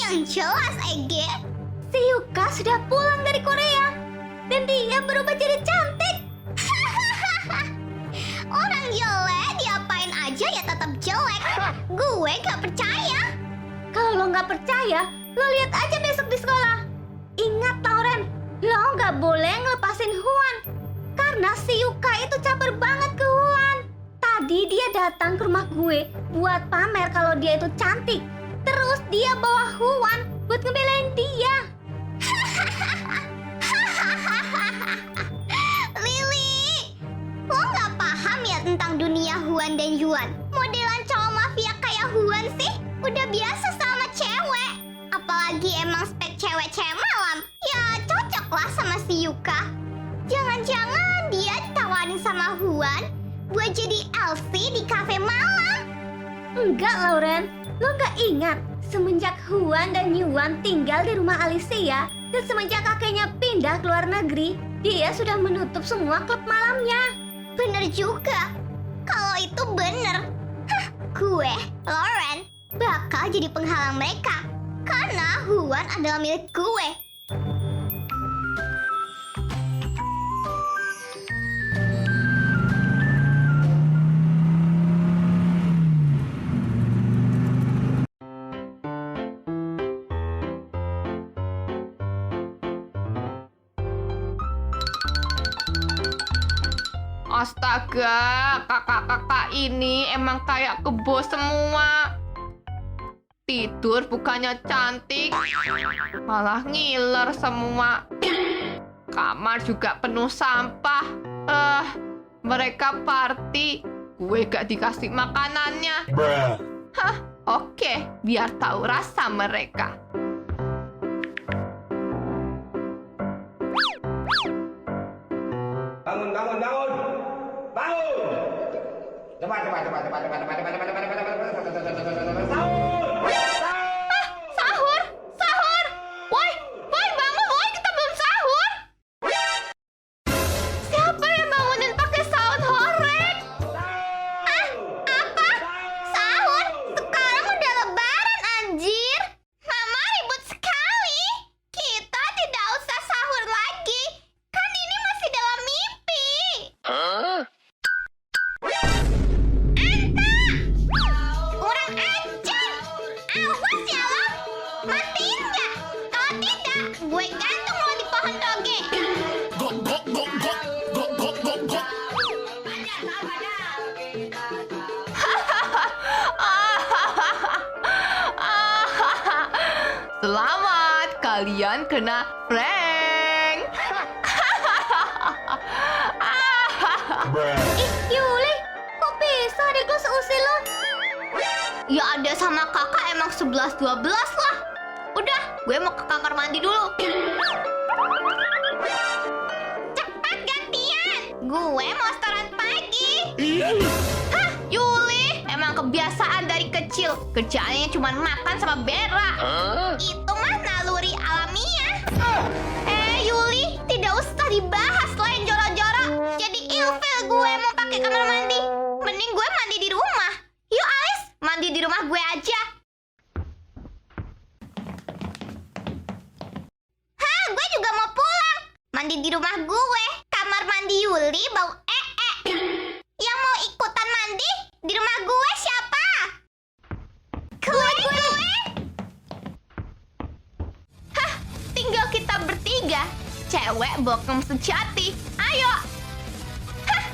yang jelas, Ege. Si Yuka sudah pulang dari Korea dan dia berubah jadi cantik. Orang jelek diapain aja ya tetap jelek. Gue gak percaya. Kalau lo nggak percaya, lo lihat aja besok di sekolah. Ingat, Lauren, lo nggak boleh ngelepasin Huan. Karena si Yuka itu caper banget ke Huan. Tadi dia datang ke rumah gue buat pamer kalau dia itu cantik. Terus dia bawa Huan buat ngebelain dia. Lili, lo gak paham ya tentang dunia Huan dan Yuan. Modelan cowok mafia kayak Huan sih udah biasa sama cewek. Apalagi emang spek cewek-cewek malam. Ya cocok lah sama si Yuka. Jangan-jangan dia ditawarin sama Huan buat jadi Elsie di kafe malam. Enggak, Lauren. Lo nggak ingat semenjak Huan dan Yuan tinggal di rumah Alicia dan semenjak kakeknya pindah ke luar negeri, dia sudah menutup semua klub malamnya. Bener juga. Kalau itu bener, gue, Lauren, bakal jadi penghalang mereka. Karena Huan adalah milik gue. Astaga, kakak-kakak ini emang kayak kebo semua. Tidur bukannya cantik, malah ngiler semua. Kamar juga penuh sampah. Mereka party, gue gak dikasih makanannya. Hah, oke, biar tahu rasa mereka. Bangun, bangun, bangun. Bangun. Cepat. Sahur, sahur. Woi, bangun, woi, kita belum sahur. Siapa yang bangunin pakai sound horeg? Apa? Sahur? Sekarang udah lebaran, anjir. Mama ribut sekali. Kita tidak usah sahur lagi. Kan ini masih dalam mimpi. Kurang ajar. Awas ya lo. Matiin nggak? Kalau tidak, gue gantung lo di pohon toge. Selamat, kalian kena prank. Ih, Yuli, kok bisa adik lo seusil lo? Ya ada sama kakak emang 11-12 lah. Udah, gue mau ke kamar mandi dulu. Cepat gantian. Gue mau setoran pagi. Hah, Yuli, emang kebiasaan dari kecil. Kerjaannya cuma makan sama berak. Itu mah naluri alamiah. Yuli, tidak usah dibahas lah yang jorok-jorok. Jadi ilfil gue mau pakai kamar mandi. Mending gue mandi di rumah. Yuk Alice, mandi di rumah gue aja. Hah, gue juga mau pulang. Mandi di rumah gue. Kamar mandi Yuli bau Yang mau ikutan mandi di rumah gue siapa? Gue. Hah, tinggal kita bertiga. Cewek bokong sejati. Ayo. Hah,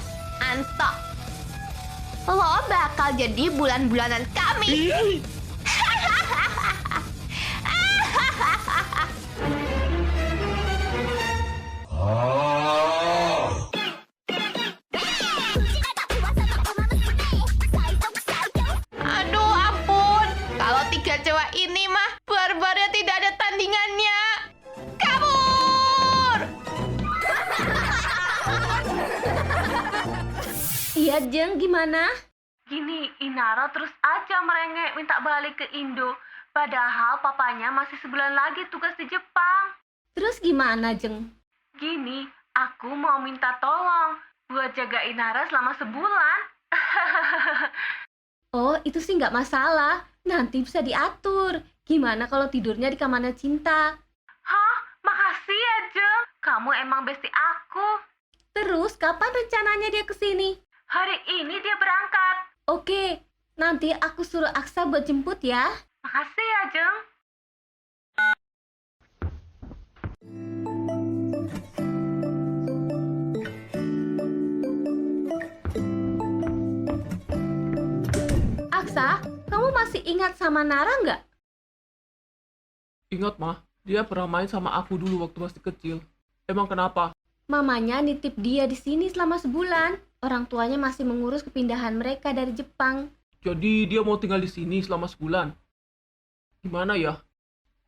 antok. Lo bakal jadi bulan-bulanan kami. Aduh, ampun. Kalau tiga cewek ini mah barbarnya tidak ada tandingannya. Kabur! Iya, Jeng, gimana? Gini, Inara terus aja merengek minta balik ke Indo. Padahal papanya masih sebulan lagi tugas di Jepang. Terus gimana, Jeng? Gini, aku mau minta tolong buat jaga Inara selama sebulan. Oh, itu sih nggak masalah. Nanti bisa diatur. Gimana kalau tidurnya di kamarnya Cinta? Hah? Makasih ya, Jeng. Kamu emang besti aku. Terus kapan rencananya dia ke sini? Hari ini dia berangkat. Oke, nanti aku suruh Aksa buat jemput ya. Makasih ya, Jeng. Aksa, kamu masih ingat sama Nara nggak? Ingat, Mah, dia pernah main sama aku dulu waktu masih kecil. Emang kenapa? Mamanya nitip dia di sini selama sebulan. Orang tuanya masih mengurus kepindahan mereka dari Jepang. Jadi dia mau tinggal di sini selama sebulan. Gimana ya?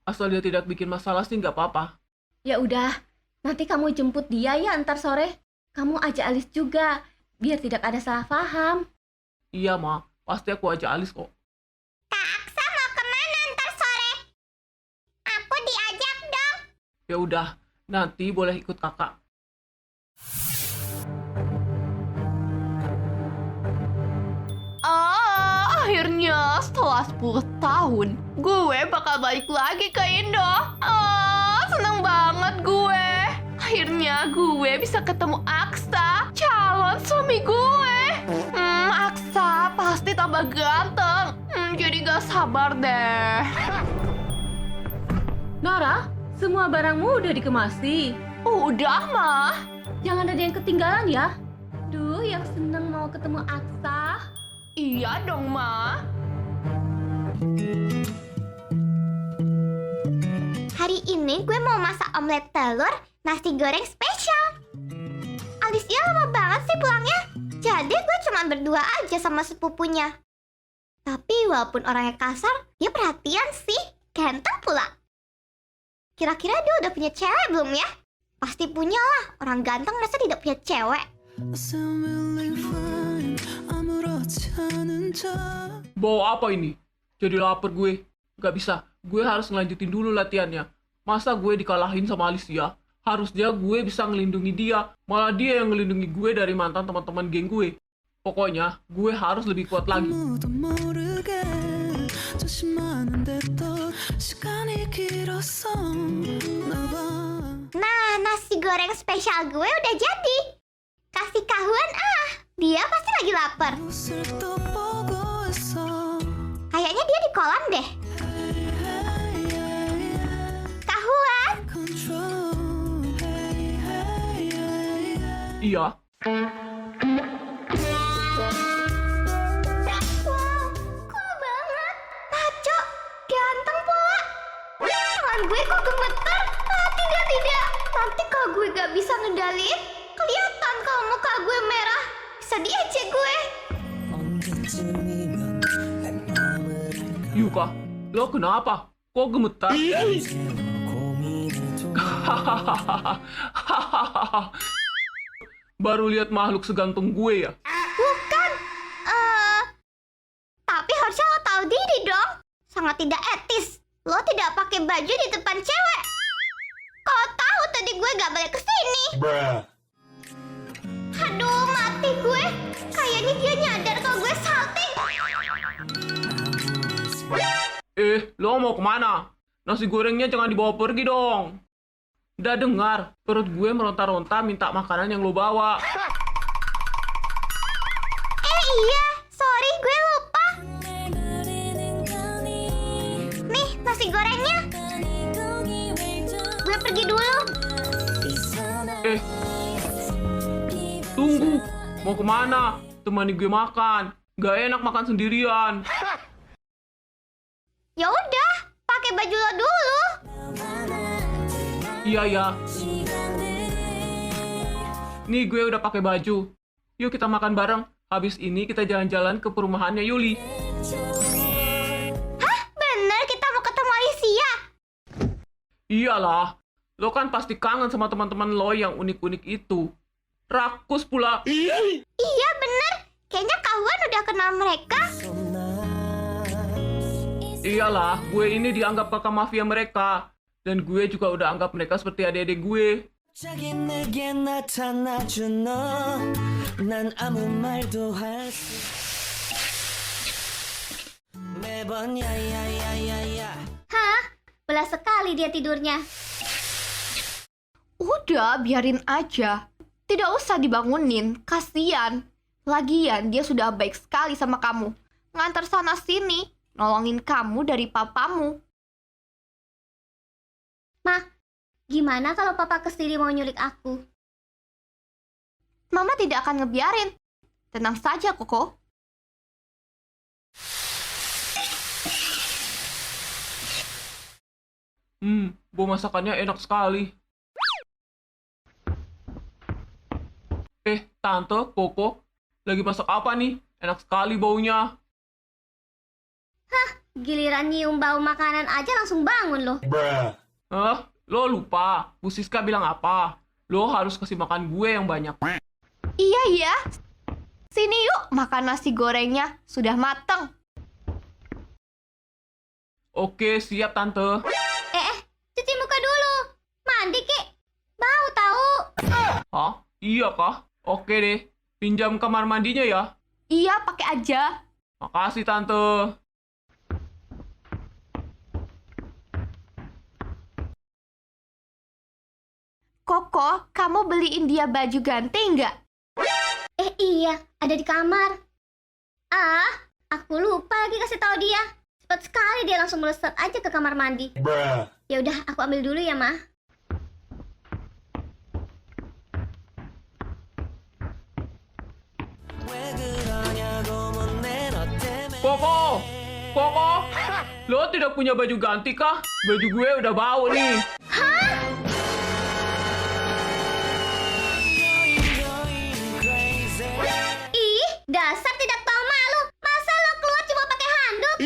Asal dia tidak bikin masalah sih nggak apa-apa. Ya udah, nanti kamu jemput dia ya ntar sore. Kamu ajak Alis juga, biar tidak ada salah paham. Iya, Mah. Pasti aku ajak Alis kok. Kak Aksa mau kemana ntar sore? Aku diajak dong. Ya udah, nanti boleh ikut kakak. Akhirnya setelah 10 tahun, gue bakal balik lagi ke Indo. Seneng banget gue. Akhirnya gue bisa ketemu Aksa, calon suami gue. Aksa pasti tambah ganteng. Jadi gak sabar deh. Nara, semua barangmu udah dikemasi. Udah, Mah. Jangan ada yang ketinggalan ya. Duh, yang seneng mau ketemu Aksa. Iya dong, Ma. Hari ini gue mau masak omelet telur, nasi goreng spesial. Alicia lama banget sih pulangnya. Jadi gue cuma berdua aja sama sepupunya. Tapi walaupun orangnya kasar, dia perhatian sih. Ganteng pula. Kira-kira dia udah punya cewek belum ya? Pasti punya lah. Orang ganteng masa tidak punya cewek. Bawa apa ini? Jadi lapar gue. Gak bisa, gue harus ngelanjutin dulu latihannya. Masa gue dikalahin sama Alicia? Harusnya gue bisa ngelindungi dia. Malah dia yang ngelindungi gue dari mantan teman-teman geng gue. Pokoknya, gue harus lebih kuat lagi. Nah, nasi goreng spesial gue udah jadi. Kasih kahuan dia pasti lagi lapar. Kayaknya dia di kolam deh. Kahuan. Iya, Wow, cool banget. Maco, ganteng pula. Tangan gue kok gemeter? Tidak. Nanti kalau gue gak bisa ngedalin, kelihatan kalau muka gue merah. Sedih aja gue. Yuka, lo kenapa? Kok gemetar? Baru lihat makhluk segantung gue ya? Bukan. Tapi harusnya lo tahu diri dong. Sangat tidak etis. Lo tidak pakai baju di depan cewek. Kau tahu tadi gue gak balik ke sini. Aduh, mati gue. Kayaknya dia nyadar kalau gue salting. Lo mau kemana? Nasi gorengnya jangan dibawa pergi dong. Udah dengar, perut gue meronta-ronta minta makanan yang lo bawa. Iya, sorry gue lupa. Nih, nasi gorengnya. Gue pergi dulu. Tunggu, mau kemana? Temani gue makan. Gak enak makan sendirian. Ya udah, pakai baju lo dulu. Iya ya. Nih gue udah pakai baju. Yuk kita makan bareng. Habis ini kita jalan-jalan ke perumahannya Yuli. Hah? Bener kita mau ketemu Alicia? Iyalah, lo kan pasti kangen sama teman-teman lo yang unik-unik itu. Rakus pula. Iya bener. Kayaknya kawan udah kenal mereka. Iyalah, gue ini dianggap kakak mafia mereka. Dan gue juga udah anggap mereka seperti adik-adik gue. 갑자기 내게 나타나준 너, 난 아무 말도 할 수. 매번 야야야야야. Belas sekali dia tidurnya. Udah, biarin aja. Tidak usah dibangunin, kasihan. Lagian dia sudah baik sekali sama kamu. Ngantar sana sini, nolongin kamu dari papamu. Mah, gimana kalau papa kesini mau nyulik aku? Mama tidak akan ngebiarin. Tenang saja, Koko. Bau masakannya enak sekali. Tante, Koko, lagi masak apa nih? Enak sekali baunya. Giliran nyium bau makanan aja langsung bangun loh. Lo lupa, Bu Siska bilang apa? Lo harus kasih makan gue yang banyak. Iya, iya. Sini yuk, makan nasi gorengnya. Sudah mateng. Oke, siap Tante. Cuci muka dulu. Mandi, Ki. Bau tahu. Hah? Iya kah? Oke deh, pinjam kamar mandinya ya. Iya, pakai aja. Makasih Tante. Koko, kamu beliin dia baju ganti nggak? Iya, ada di kamar. Aku lupa lagi kasih tahu dia. Cepat sekali dia langsung melesat aja ke kamar mandi. Ya udah, aku ambil dulu ya, Mah. 왜 그러냐고 묻네 너 때문에 Koko! Koko! Lo tidak punya baju ganti kah? Baju gue udah bau nih. crazy Ih, dasar tidak tahu malu. Masa lo keluar cuma pakai handuk?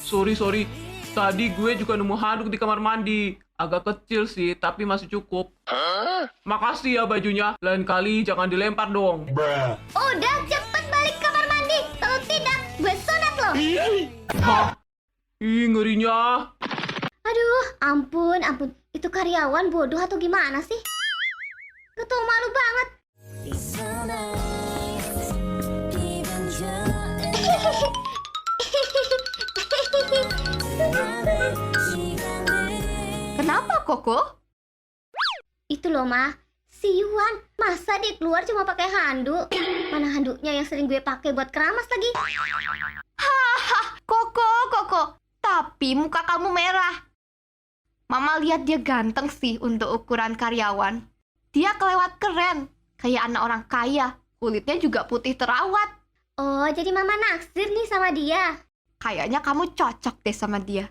Sorry. Tadi gue juga nemu handuk di kamar mandi. Agak kecil sih, tapi masih cukup. Makasih ya bajunya. Lain kali jangan dilempar dong. Udah, cepet balik kamar mandi. Kalau tidak, gue sunat lo. Hah? Ih, ngerinya. Aduh, ampun. Itu karyawan bodoh atau gimana sih? Gak tau malu banget. It's so nice 기분 좋은 시간들 Kenapa, Koko? Itu loh, Mah. Si Yuan, masa dia keluar cuma pakai handuk? Mana handuknya yang sering gue pakai buat keramas lagi? Koko. Tapi muka kamu merah. Mama lihat dia ganteng sih untuk ukuran karyawan. Dia kelewat keren. Kayak anak orang kaya. Kulitnya juga putih terawat. Oh, jadi Mama naksir nih sama dia. Kayaknya kamu cocok deh sama dia.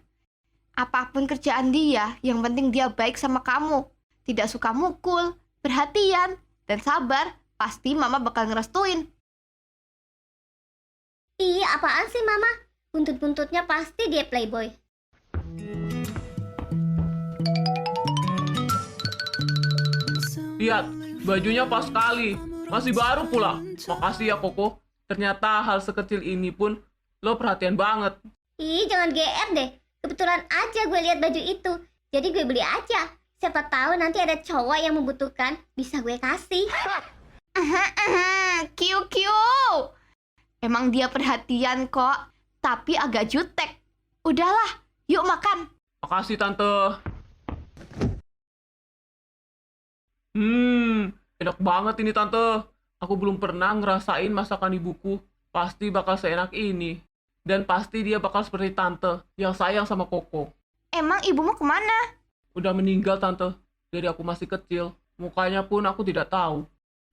Apapun kerjaan dia, yang penting dia baik sama kamu. Tidak suka mukul, perhatian, dan sabar. Pasti Mama bakal ngerestuin. Ih, apaan sih Mama? Buntut-buntutnya pasti dia playboy. Lihat, bajunya pas sekali. Masih baru pula. Makasih ya Koko. Ternyata hal sekecil ini pun lo perhatian banget. Ih, jangan GR deh. Kebetulan aja gue lihat baju itu. Jadi gue beli aja. Siapa tahu nanti ada cowok yang membutuhkan, bisa gue kasih. Kiu. Emang dia perhatian kok, tapi agak jutek. Udahlah, yuk makan. Makasih Tante. Enak banget ini Tante. Aku belum pernah ngerasain masakan ibuku. Pasti bakal seenak ini. Dan pasti dia bakal seperti Tante yang sayang sama Koko. Emang ibumu kemana? Udah meninggal Tante. Dari aku masih kecil. Mukanya pun aku tidak tahu.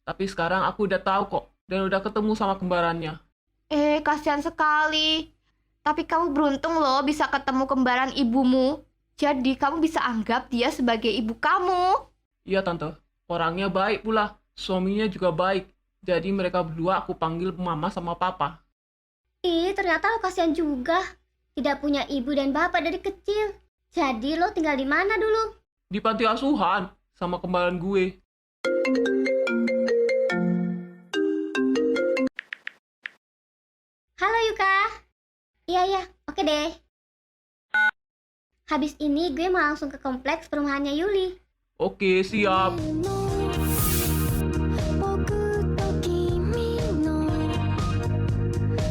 Tapi sekarang aku udah tahu kok. Dan udah ketemu sama kembarannya. Kasihan sekali. Tapi kamu beruntung loh bisa ketemu kembaran ibumu. Jadi kamu bisa anggap dia sebagai ibu kamu. Iya Tante. Orangnya baik pula. Suaminya juga baik. Jadi mereka berdua aku panggil mama sama papa. Ih, ternyata lo kasihan juga. Tidak punya ibu dan bapak dari kecil. Jadi lo tinggal di mana dulu? Di panti asuhan sama kembaran gue. Halo Yuka. Iya, oke deh. Habis ini gue mau langsung ke kompleks perumahannya Yuli. Oke, siap. 僕と君の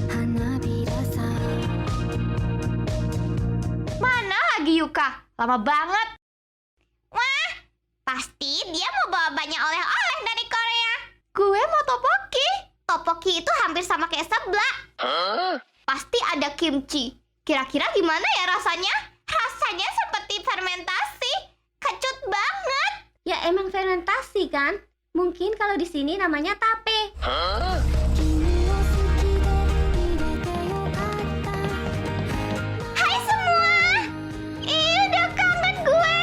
花びらさ Lama banget. Wah, pasti dia mau bawa banyak oleh-oleh dari Korea. Gue mau tteokbokki. Tteokbokki itu hampir sama kayak seblak. Pasti ada kimchi. Kira-kira gimana ya rasanya? Rasanya seperti fermentasi. Kecut banget. Ya emang fermentasi kan? Mungkin kalau di sini namanya tape. Hai semua. Ih, udah kangen gue.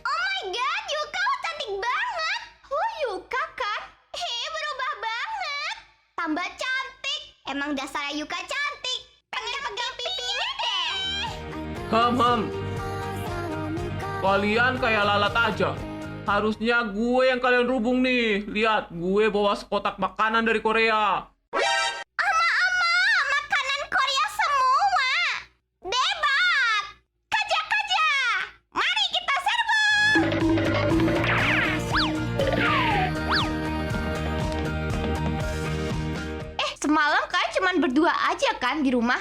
Oh my god, Yuka cantik banget. Yuka kan? Berubah banget. Tambah cantik. Emang dasarnya Yuka cantik. Pengen pegang pipinya deh. Ham. Kalian kayak lalat aja. Harusnya gue yang kalian rubung nih. Lihat, gue bawa sekotak makanan dari Korea. Makanan Korea semua. Debat. Kaja. Mari kita serbu. Semalam kalian cuma berdua aja kan di rumah?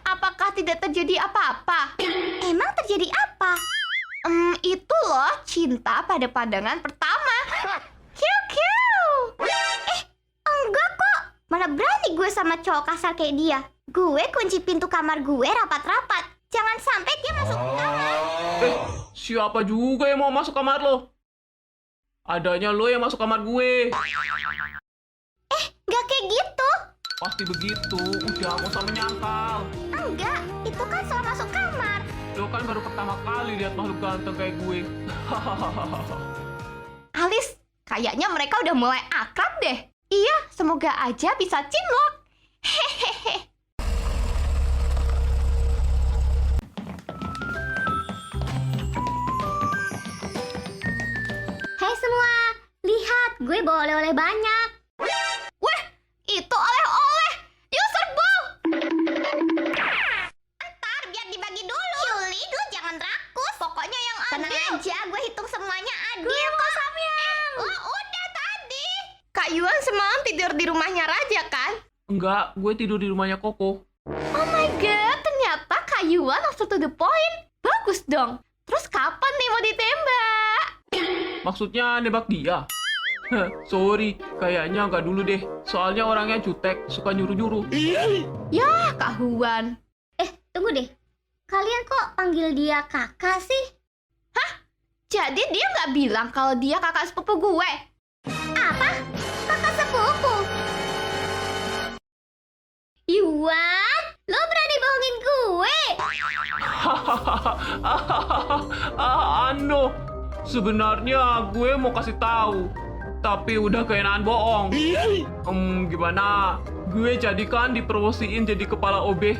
Apakah tidak terjadi apa-apa? Emang terjadi apa? Itu loh cinta pada pandangan pertama. Kiu. Enggak kok. Mana berani gue sama cowok kasar kayak dia. Gue kunci pintu kamar gue rapat-rapat. Jangan sampai dia masuk ke kamar. Siapa juga yang mau masuk kamar lo? Adanya lo yang masuk kamar gue. Enggak kayak gitu. Pasti begitu. Udah, gak usah menyangkal. Enggak, itu kan soal masuk kamar. Lo kan baru pertama kali lihat makhluk ganteng kayak gue. Alice, kayaknya mereka udah mulai akrab deh. Iya, semoga aja bisa cinlok. Hehehe. Hai semua, lihat gue bawa oleh-oleh banyak. Weh, itu oleh-oleh. Yuk serbu. Ntar biar dibagi dulu. Yuli, lu jangan rakus. Pokoknya yang adil. Tenang aja, gue hitung semuanya adil kok, Samyang. Udah tadi. Kak Yuan semalam tidur di rumahnya Raja kan? Enggak, gue tidur di rumahnya Koko. Oh my god, ternyata Kak Yuan langsung to the point. Bagus dong. Terus kapan nih mau ditembak? Maksudnya nembak dia? Sorry, kayaknya nggak dulu deh. Soalnya orangnya jutek, suka nyuruh-nyuruh. Ya, Kak Huan. Tunggu deh, kalian kok panggil dia kakak sih? Jadi dia nggak bilang kalau dia kakak sepupu gue. Apa? Kakak sepupu? Yuan, lo berani bohongin gue? Anu, sebenarnya gue mau kasih tahu, tapi udah keenaan bohong. Gimana? Gue jadikan dipromosiin jadi kepala OB.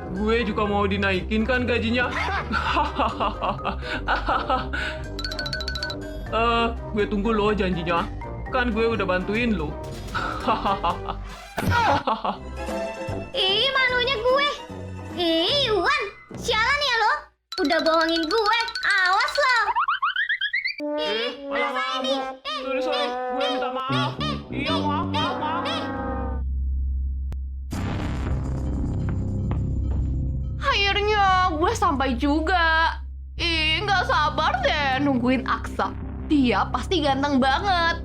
Gue juga mau dinaikin kan gajinya. Gue tunggu lo janjinya. Kan gue udah bantuin lo. Malunya gue. Yuan, sialan ya lo? Udah bohongin gue, awas lo. Malah ngamuk. Sorry, gue minta maaf. Iya, maaf. Akhirnya gue sampai juga. Nggak sabar deh nungguin Aksa. Dia pasti ganteng banget.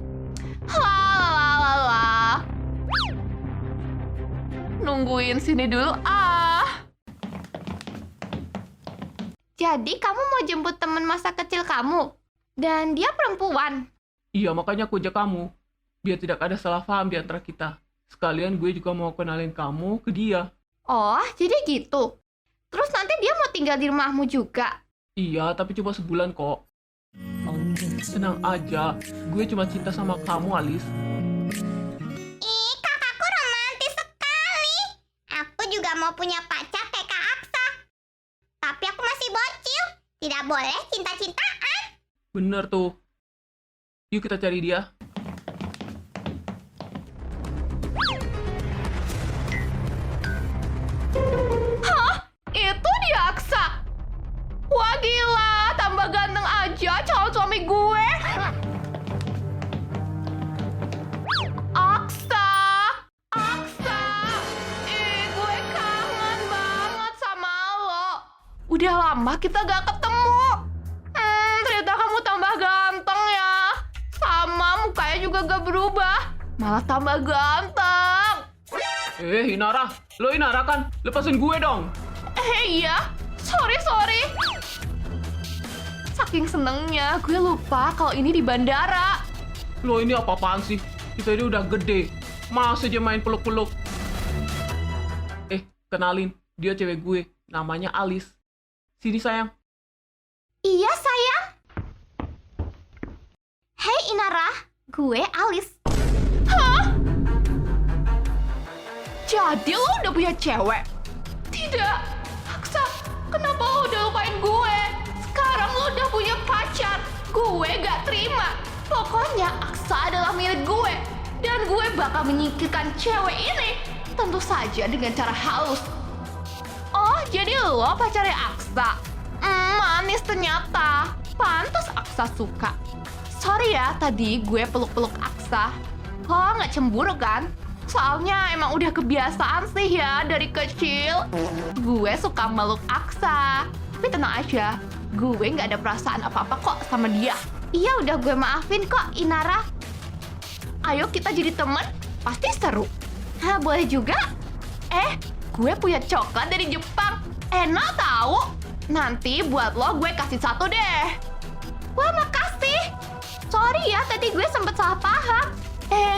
Lalalala. Nungguin sini dulu Jadi kamu mau jemput teman masa kecil kamu? Dan dia perempuan. Iya, makanya aku ajak kamu. Biar tidak ada salah paham di antara kita. Sekalian gue juga mau kenalin kamu ke dia. Oh, jadi gitu. Terus nanti dia mau tinggal di rumahmu juga? Iya, tapi cuma sebulan kok. Tenang aja, gue cuma cinta sama kamu, Alice. Kakakku romantis sekali. Aku juga mau punya pacar kayak Kak Aksa. Tapi aku masih bocil. Tidak boleh cinta-cintaan. Bener tuh. Yuk kita cari dia. Itu dia Aksa. Wah gila, tambah ganteng aja calon suami gue. Aksa, gue kangen lama kita gak ketemu. Ternyata kamu tambah ganteng ya. Sama mukanya juga gak berubah, malah tambah ganteng. Inara, lo Inara kan? Lepasin gue dong. Iya, sorry. Saking senengnya, gue lupa kalau ini di bandara. Lo ini apa-apaan sih? Kita ini udah gede. Masa aja main peluk-peluk? Kenalin, dia cewek gue. Namanya Alice. Sini sayang. Iya, sayang. Hei, Inara. Gue Alice. Jadi lo udah punya cewek? Tidak. Aksa, kenapa lo udah lupain gue? Sekarang lo udah punya pacar. Gue gak terima. Pokoknya Aksa adalah milik gue. Dan gue bakal menyingkirkan cewek ini. Tentu saja dengan cara halus. Oh, jadi lo pacarnya Aksa? Manis ternyata. Pantas Aksa suka. Sorry ya, tadi gue peluk-peluk Aksa. Lo gak cemburu kan? Soalnya emang udah kebiasaan sih ya dari kecil. Gue suka meluk Aksa. Tapi tenang aja, gue gak ada perasaan apa-apa kok sama dia. Iya, udah gue maafin kok, Inara. Ayo kita jadi temen, pasti seru. Boleh juga. Gue punya coklat dari Jepang. Enak tahu. Nanti buat lo gue kasih satu deh. Wah, makasih. Sorry ya, tadi gue sempet salah paham.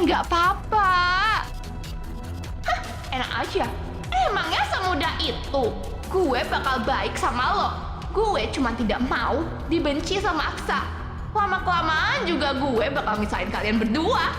Nggak apa-apa. Enak aja. Emangnya semudah itu? Gue bakal baik sama lo. Gue cuma tidak mau dibenci sama Aksa. Lama-kelamaan juga gue bakal misahin kalian berdua.